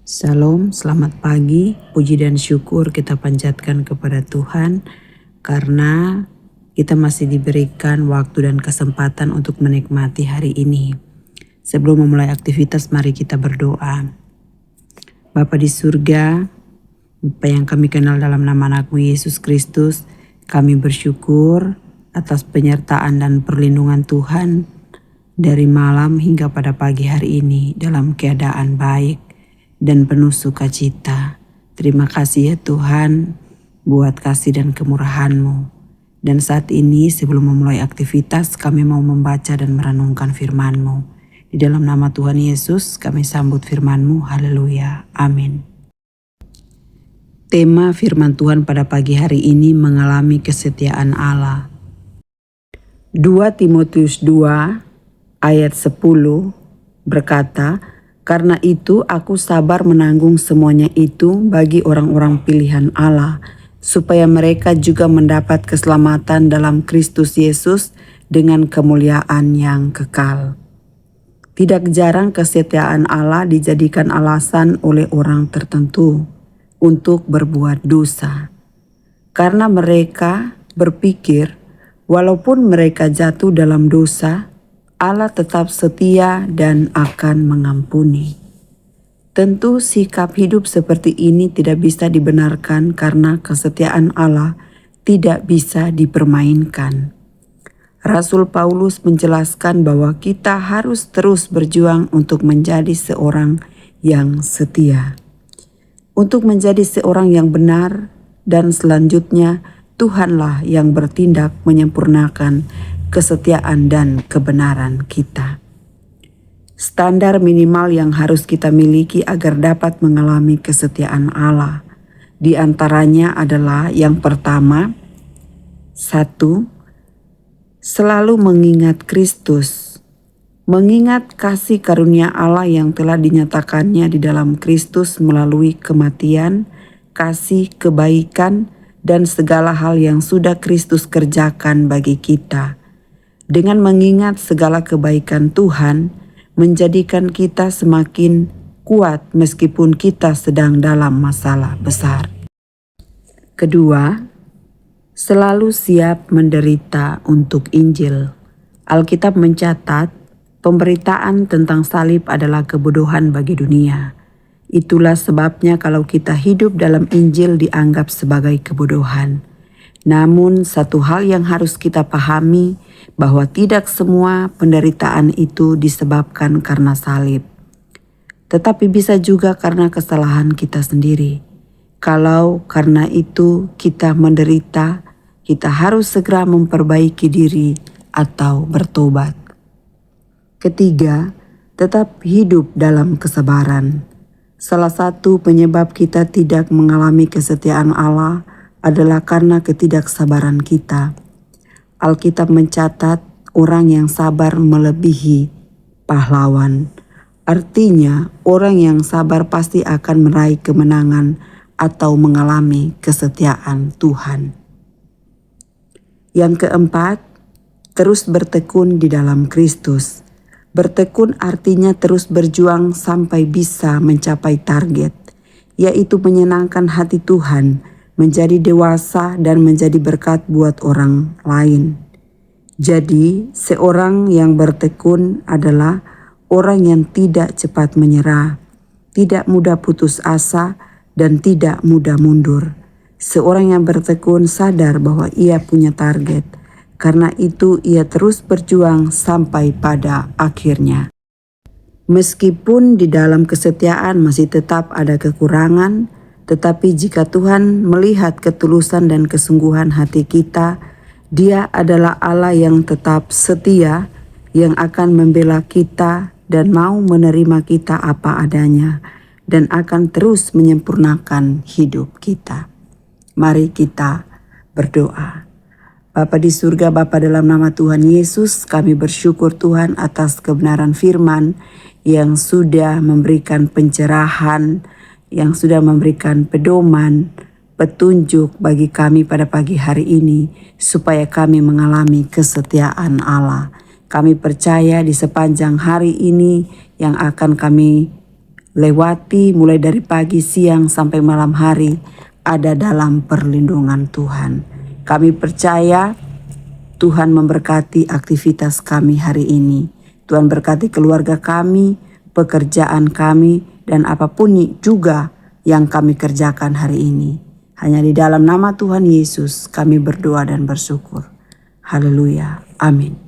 Salam, selamat pagi, puji dan syukur kita panjatkan kepada Tuhan karena kita masih diberikan waktu dan kesempatan untuk menikmati hari ini. Sebelum memulai aktivitas, mari kita berdoa. Bapa di surga, Bapa yang kami kenal dalam nama anakmu Yesus Kristus, kami bersyukur atas penyertaan dan perlindungan Tuhan dari malam hingga pada pagi hari ini dalam keadaan baik dan penuh sukacita. Terima kasih ya Tuhan buat kasih dan kemurahan-Mu. Dan saat ini sebelum memulai aktivitas kami mau membaca dan merenungkan firman-Mu. Di dalam nama Tuhan Yesus kami sambut firman-Mu. Haleluya. Amin. Tema firman Tuhan pada pagi hari ini mengalami kesetiaan Allah. 2 Timotius 2 ayat 10 berkata, "Karena itu aku sabar menanggung semuanya itu bagi orang-orang pilihan Allah, supaya mereka juga mendapat keselamatan dalam Kristus Yesus dengan kemuliaan yang kekal." Tidak jarang kesetiaan Allah dijadikan alasan oleh orang tertentu untuk berbuat dosa. Karena mereka berpikir walaupun mereka jatuh dalam dosa, Allah tetap setia dan akan mengampuni. Tentu sikap hidup seperti ini tidak bisa dibenarkan karena kesetiaan Allah tidak bisa dipermainkan. Rasul Paulus menjelaskan bahwa kita harus terus berjuang untuk menjadi seorang yang setia. Untuk menjadi seorang yang benar dan selanjutnya Tuhanlah yang bertindak menyempurnakan kesetiaan dan kebenaran kita. Standar minimal yang harus kita miliki agar dapat mengalami kesetiaan Allah. Di antaranya adalah yang pertama, 1. Selalu mengingat Kristus. Mengingat kasih karunia Allah yang telah dinyatakannya di dalam Kristus melalui kematian, kasih, kebaikan, dan segala hal yang sudah Kristus kerjakan bagi kita. Dengan mengingat segala kebaikan Tuhan, menjadikan kita semakin kuat meskipun kita sedang dalam masalah besar. Kedua, selalu siap menderita untuk Injil. Alkitab mencatat, pemberitaan tentang salib adalah kebodohan bagi dunia. Itulah sebabnya kalau kita hidup dalam Injil dianggap sebagai kebodohan. Namun satu hal yang harus kita pahami bahwa tidak semua penderitaan itu disebabkan karena salib. Tetapi bisa juga karena kesalahan kita sendiri. Kalau karena itu kita menderita, kita harus segera memperbaiki diri atau bertobat. Ketiga, tetap hidup dalam kesabaran. Salah satu penyebab kita tidak mengalami kesetiaan Allah adalah karena ketidaksabaran kita. Alkitab mencatat orang yang sabar melebihi pahlawan. Artinya orang yang sabar pasti akan meraih kemenangan atau mengalami kesetiaan Tuhan. Yang keempat, terus bertekun di dalam Kristus. Bertekun artinya terus berjuang sampai bisa mencapai target, yaitu menyenangkan hati Tuhan, menjadi dewasa dan menjadi berkat buat orang lain. Jadi, seorang yang bertekun adalah orang yang tidak cepat menyerah, tidak mudah putus asa, dan tidak mudah mundur. Seorang yang bertekun sadar bahwa ia punya target, karena itu ia terus berjuang sampai pada akhirnya. Meskipun di dalam kesetiaan masih tetap ada kekurangan, tetapi jika Tuhan melihat ketulusan dan kesungguhan hati kita, Dia adalah Allah yang tetap setia, yang akan membela kita dan mau menerima kita apa adanya, dan akan terus menyempurnakan hidup kita. Mari kita berdoa. Bapa di surga, Bapa dalam nama Tuhan Yesus, kami bersyukur Tuhan atas kebenaran firman yang sudah memberikan pencerahan, yang sudah memberikan pedoman, petunjuk bagi kami pada pagi hari ini, supaya kami mengalami kesetiaan Allah. Kami percaya di sepanjang hari ini yang akan kami lewati mulai dari pagi, siang, sampai malam hari ada dalam perlindungan Tuhan. Kami percaya Tuhan memberkati aktivitas kami hari ini. Tuhan berkati keluarga kami, pekerjaan kami, dan apapun juga yang kami kerjakan hari ini. Hanya di dalam nama Tuhan Yesus kami berdoa dan bersyukur. Haleluya. Amin.